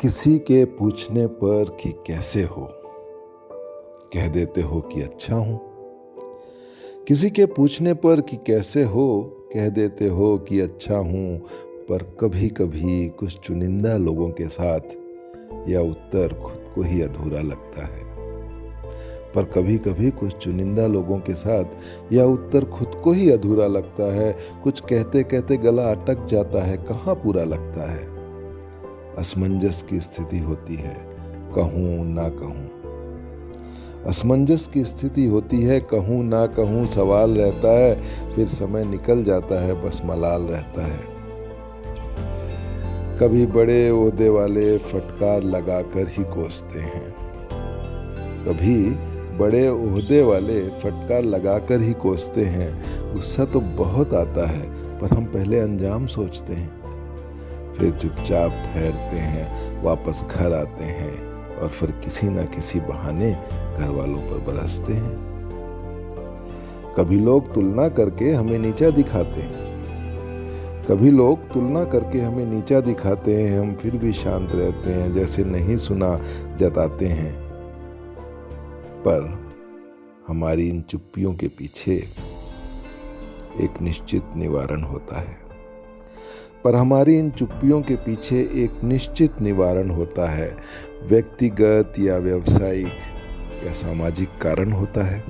किसी के पूछने पर कि कैसे हो, कह देते हो कि अच्छा हूँ। किसी के पूछने पर कि कैसे हो, कह देते हो कि अच्छा हूँ। पर कभी कभी कुछ चुनिंदा लोगों के साथ यह उत्तर खुद को ही अधूरा लगता है। पर कभी कभी कुछ चुनिंदा लोगों के साथ यह उत्तर खुद को ही अधूरा लगता है। कुछ कहते कहते गला अटक जाता है, कहाँ पूरा लगता है। असमंजस की स्थिति होती है, कहूँ ना कहूँ। असमंजस की स्थिति होती है, कहूँ ना कहूँ। सवाल रहता है, फिर समय निकल जाता है, बस मलाल रहता है। कभी बड़े ओहदे वाले फटकार लगाकर ही कोसते हैं, कभी बड़े ओहदे वाले फटकार लगाकर ही कोसते हैं। गुस्सा तो बहुत आता है, पर हम पहले अंजाम सोचते हैं। फिर चुपचाप ठहरते हैं, वापस घर आते हैं और फिर किसी ना किसी बहाने घर वालों पर बरसते हैं। कभी लोग तुलना करके हमें नीचा दिखाते हैं, कभी लोग तुलना करके हमें नीचा दिखाते हैं। हम फिर भी शांत रहते हैं, जैसे नहीं सुना जताते हैं। पर हमारी इन चुप्पियों के पीछे एक निश्चित निवारण होता है। पर हमारी इन चुप्पियों के पीछे एक निश्चित निवारण होता है। व्यक्तिगत या व्यावसायिक या सामाजिक कारण होता है।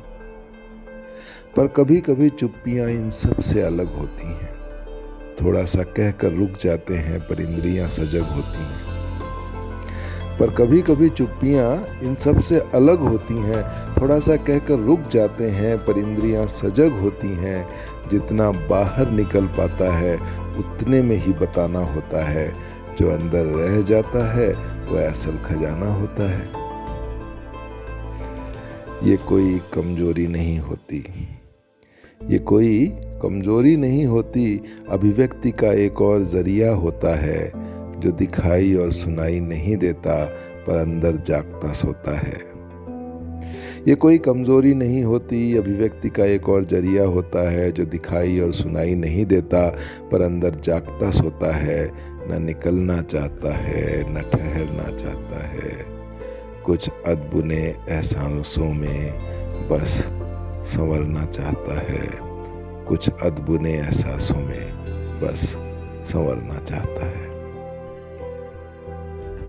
पर कभी कभी चुप्पियां इन सब से अलग होती हैं। थोड़ा सा कहकर रुक जाते हैं, पर इंद्रियां सजग होती हैं। पर कभी कभी चुप्पियां इन सब से अलग होती हैं। थोड़ा सा कहकर रुक जाते हैं, पर इंद्रियां सजग होती हैं। जितना बाहर निकल पाता है उतने में ही बताना होता है। जो अंदर रह जाता है वह असल खजाना होता है। ये कोई कमजोरी नहीं होती, ये कोई कमजोरी नहीं होती। अभिव्यक्ति का एक और जरिया होता है, जो दिखाई और सुनाई नहीं देता, पर अंदर जागता सोता है। ये कोई कमजोरी नहीं होती। अभिव्यक्ति का एक और जरिया होता है, जो दिखाई और सुनाई नहीं देता, पर अंदर जागता सोता है। न निकलना चाहता है, न ठहरना चाहता है। कुछ अदबुने एहसासों में बस संवरना चाहता है। कुछ अदबुने एहसासों में बस संवरना चाहता है।